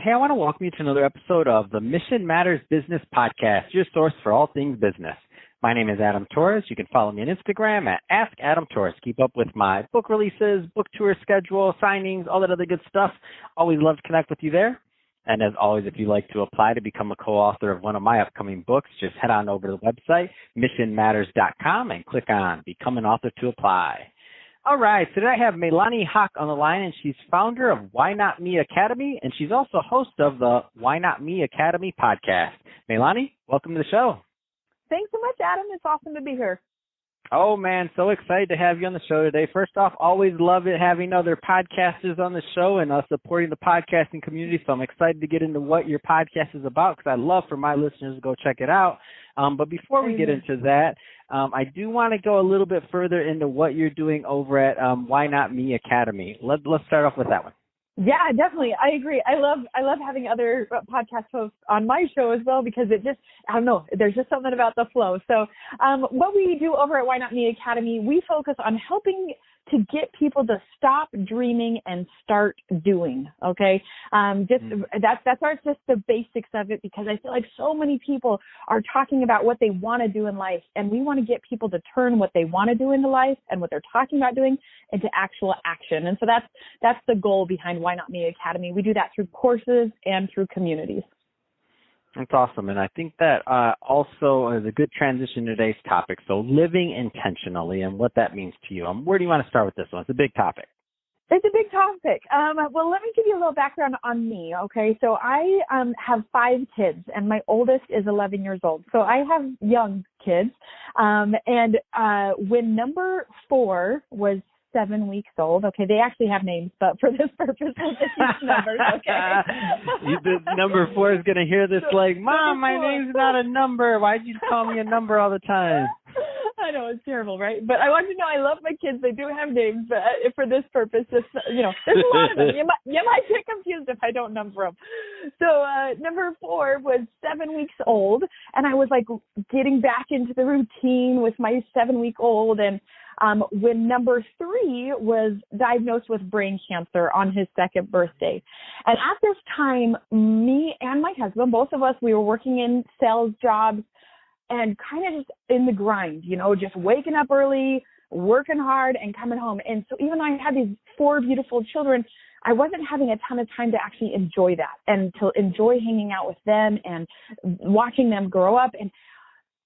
Hey, I want to welcome you to another episode of the Mission Matters Business Podcast, your source for all things business. My name is Adam Torres. You can follow me on Instagram at AskAdamTorres. Keep up with my book releases, book tour schedule, signings, all that other good stuff. Always love to connect with you there. And as always, if you'd like to apply to become a co-author of one of my upcoming books, just head on over to the website, missionmatters.com, and click on Become an Author to apply. All right, so today I have MeiLani Hock on the line, and she's founder of Why Not Me Academy, and she's also host of the Why Not Me Academy podcast. MeiLani, welcome to the show. Thanks so much, Adam. It's awesome to be here. Oh, man, so excited to have you on the show today. First off, always love it having other podcasters on the show and supporting the podcasting community, so I'm excited to get into what your podcast is about because I'd love for my listeners to go check it out. But before we get into that, I do want to go a little bit further into what you're doing over at Why Not Me Academy. Let's start off with that one. Yeah, definitely. I agree. I love having other podcast hosts on my show as well because it just, I don't know, there's just something about the flow. So what we do over at Why Not Me Academy, we focus on helping to get people to stop dreaming and start doing. Okay. That's just the basics of it because I feel like so many people are talking about what they want to do in life, and we want to get people to turn what they want to do into life and what they're talking about doing into actual action. And so that's the goal behind Why Not Me Academy. We do that through courses and through communities. That's awesome. And I think that also is a good transition to today's topic. So living intentionally and what that means to you. Where do you want to start with this one? It's a big topic. It's a big topic. Well, let me give you a little background on me, okay? So I have 5 kids, and my oldest is 11 years old. So I have young kids. When number 4 was 7 weeks old. Okay, they actually have names, but for this purpose, we'll just use numbers, okay? The number 4 is going to hear this like, Mom, my name's not a number. Why'd you call me a number all the time? I know, it's terrible, right? But I want you to know I love my kids. They do have names, but for this purpose, there's a lot of them. You might get confused if I don't number them. So number 4 was 7 weeks old, and I was like getting back into the routine with my 7-week-old, and when number 3 was diagnosed with brain cancer on his 2nd birthday. And at this time, me and my husband, both of us, we were working in sales jobs and kind of just in the grind, just waking up early, working hard, and coming home. And so even though I had these 4 beautiful children, I wasn't having a ton of time to actually enjoy that and to enjoy hanging out with them and watching them grow up. And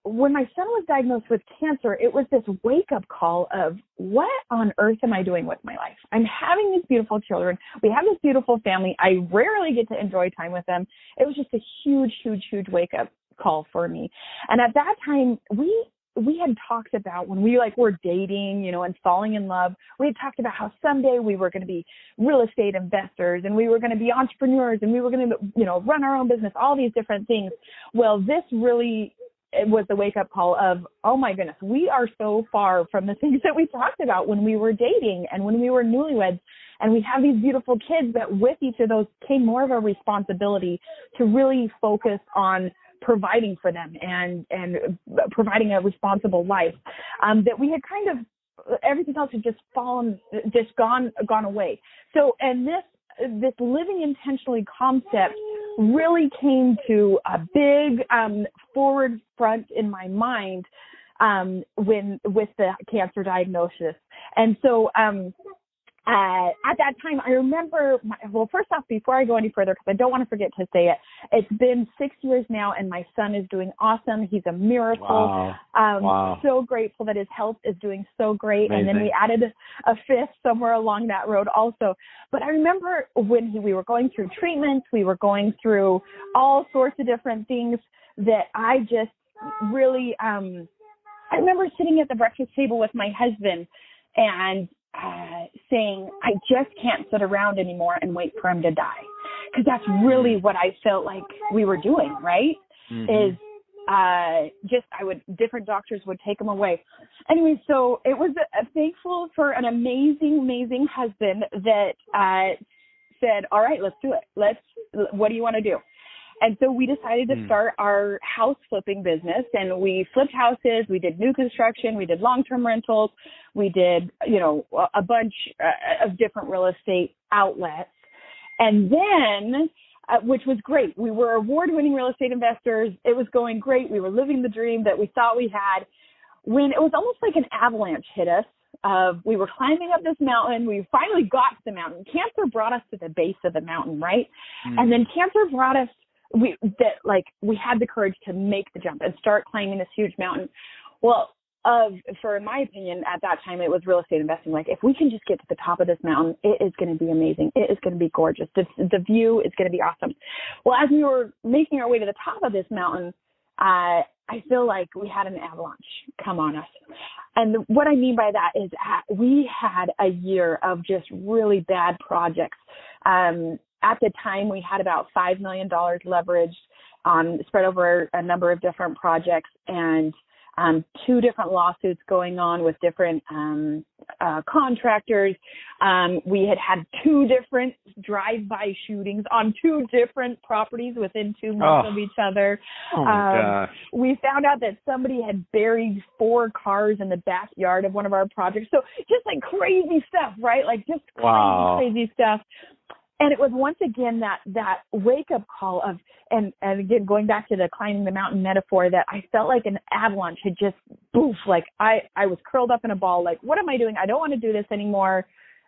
when my son was diagnosed with cancer, it was this wake-up call of what on earth am I doing with my life? I'm having these beautiful children. We have this beautiful family. I rarely get to enjoy time with them. It was just a huge, huge, huge wake-up call for me. And at that time, we had talked about when we were dating, and falling in love, we had talked about how someday we were going to be real estate investors and we were going to be entrepreneurs and we were going to, run our own business, all these different things. Well, this really it was the wake-up call of, oh, my goodness, we are so far from the things that we talked about when we were dating and when we were newlyweds. And we have these beautiful kids, but with each of those came more of a responsibility to really focus on providing for them and providing a responsible life, that we had kind of, everything else had just gone away. So, and this living intentionally concept really came to a big forward front in my mind with the cancer diagnosis. And so at that time, I remember, first off, before I go any further, because I don't want to forget to say it, it's been 6 years now, and my son is doing awesome. He's a miracle. Wow. So grateful that his health is doing so great. Amazing. And then we added a 5th somewhere along that road also. But I remember when we were going through treatments, we were going through all sorts of different things that I just really, I remember sitting at the breakfast table with my husband and saying, I just can't sit around anymore and wait for him to die. Because that's really what I felt like we were doing, right? Mm-hmm. Different doctors would take him away. Anyway, so it was thankful for an amazing, amazing husband that said, all right, let's do it. What do you want to do? And so we decided to start our house flipping business, and we flipped houses. We did new construction. We did long-term rentals. We did, a bunch of different real estate outlets. And then which was great. We were award-winning real estate investors. It was going great. We were living the dream that we thought we had, when it was almost like an avalanche hit us. We were climbing up this mountain. We finally got to the mountain. Cancer brought us to the base of the mountain, right? And then cancer brought us, we had the courage to make the jump and start climbing this huge mountain. Well, for in my opinion, at that time, it was real estate investing. Like, if we can just get to the top of this mountain, it is going to be amazing. It is going to be gorgeous. The view is going to be awesome. Well, as we were making our way to the top of this mountain, I feel like we had an avalanche come on us. And what I mean by that is we had a year of just really bad projects. At the time, we had about $5 million leveraged, spread over a number of different projects, and 2 different lawsuits going on with different contractors. We had 2 different drive-by shootings on 2 different properties within 2 months of each other. Oh my gosh. We found out that somebody had buried 4 cars in the backyard of one of our projects. So just like crazy stuff, right? Like just crazy stuff. And it was once again that wake-up call of, and again, going back to the climbing the mountain metaphor, that I felt like an avalanche had just, boof, like I was curled up in a ball, like, what am I doing? I don't want to do this anymore.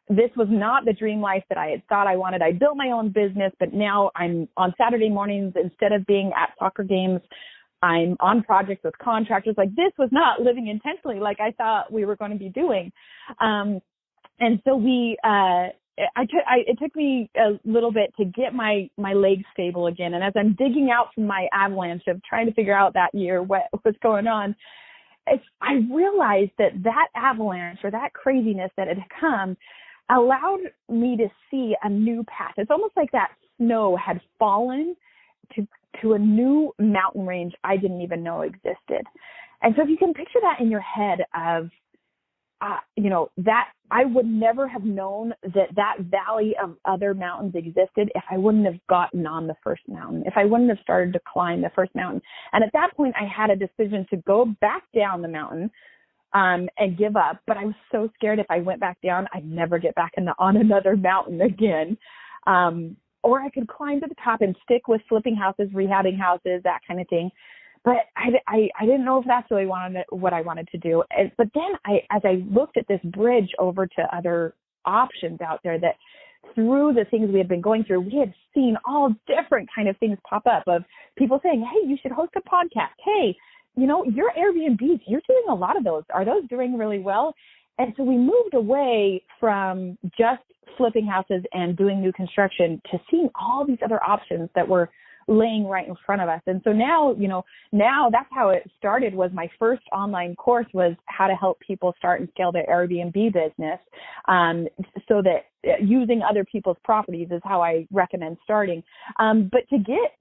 This was not the dream life that I had thought I wanted. I built my own business, but now I'm on Saturday mornings, instead of being at soccer games, I'm on projects with contractors. Like, this was not living intentionally like I thought we were going to be doing. And so it took me a little bit to get my legs stable again. And as I'm digging out from my avalanche of trying to figure out that year what was going on, I realized that avalanche, or that craziness that had come, allowed me to see a new path. It's almost like that snow had fallen to a new mountain range I didn't even know existed. And so if you can picture that in your head of, that I would never have known that valley of other mountains existed if I wouldn't have gotten on the first mountain, if I wouldn't have started to climb the first mountain. And at that point, I had a decision to go back down the mountain and give up. But I was so scared if I went back down, I'd never get back on another mountain again. Or I could climb to the top and stick with flipping houses, rehabbing houses, that kind of thing. But I didn't know if that's really what I wanted to do. But then as I looked at this bridge over to other options out there, that through the things we had been going through, we had seen all different kind of things pop up of people saying, hey, you should host a podcast. Hey, your Airbnbs, you're doing a lot of those. Are those doing really well? And so we moved away from just flipping houses and doing new construction to seeing all these other options that were laying right in front of us. And so now that's how it started. Was my first online course was how to help people start and scale their Airbnb business. So that using other people's properties is how I recommend starting. But to get,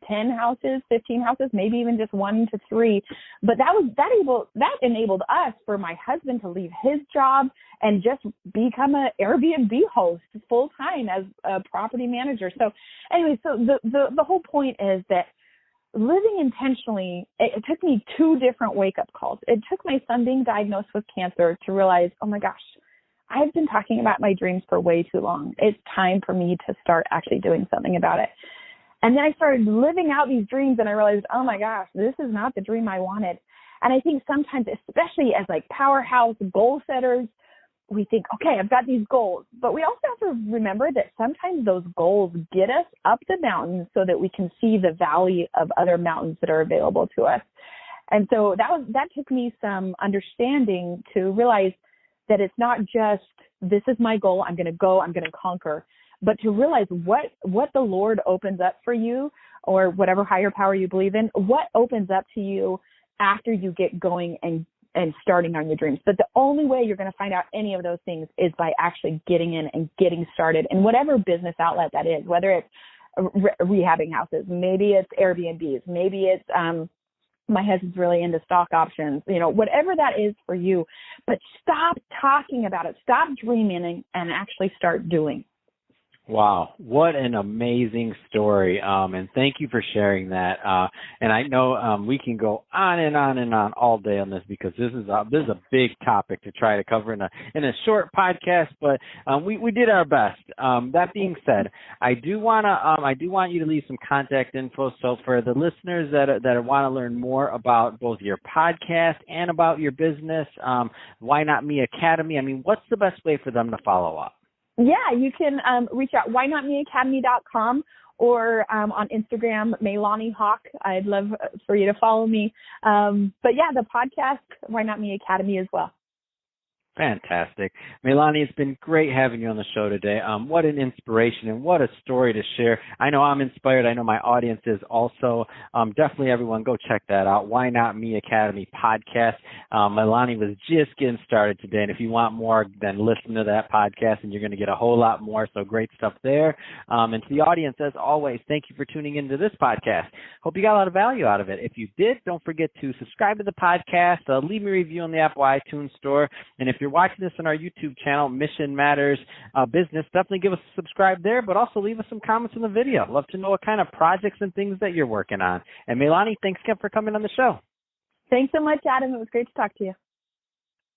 10 houses, 15 houses, maybe even just 1 to 3. But that enabled us, for my husband to leave his job and just become an Airbnb host full time as a property manager. So anyway, so the whole point is that living intentionally, it took me 2 different wake-up calls. It took my son being diagnosed with cancer to realize, oh my gosh, I've been talking about my dreams for way too long. It's time for me to start actually doing something about it. And then I started living out these dreams, and I realized, oh my gosh, this is not the dream I wanted. And I think sometimes, especially as like powerhouse goal setters, we think, okay, I've got these goals. But we also have to remember that sometimes those goals get us up the mountain so that we can see the valley of other mountains that are available to us. And so that took me some understanding to realize that it's not just, this is my goal, I'm going to conquer, but to realize what the Lord opens up for you, or whatever higher power you believe in, what opens up to you after you get going and starting on your dreams. But the only way you're going to find out any of those things is by actually getting in and getting started in whatever business outlet that is, whether it's rehabbing houses, maybe it's Airbnbs, maybe it's my husband's really into stock options, whatever that is for you. But stop talking about it. Stop dreaming and actually start doing. Wow, what an amazing story. And thank you for sharing that. And I know we can go on and on and on all day on this because this is a big topic to try to cover in a short podcast, but we did our best. That being said, I do want you to leave some contact info. So for the listeners that want to learn more about both your podcast and about your business, Why Not Me Academy, I mean, what's the best way for them to follow up? Yeah, you can reach out, whynotmeacademy.com, or on Instagram, MeiLani Hock. I'd love for you to follow me. But yeah, the podcast, Why Not Me Academy as well. Fantastic. MeiLani, it's been great having you on the show today. What an inspiration and what a story to share. I know I'm inspired. I know my audience is also. Definitely everyone go check that out. Why Not Me Academy podcast. MeiLani was just getting started today. And if you want more, then listen to that podcast and you're going to get a whole lot more. So great stuff there. And to the audience, as always, thank you for tuning into this podcast. Hope you got a lot of value out of it. If you did, don't forget to subscribe to the podcast, leave me a review on the Apple iTunes store. And if you're watching this on our YouTube channel, Mission Matters Business, definitely give us a subscribe there, but also leave us some comments in the video. Love to know what kind of projects and things that you're working on. And MeiLani, thanks again for coming on the show. Thanks so much, Adam. It was great to talk to you.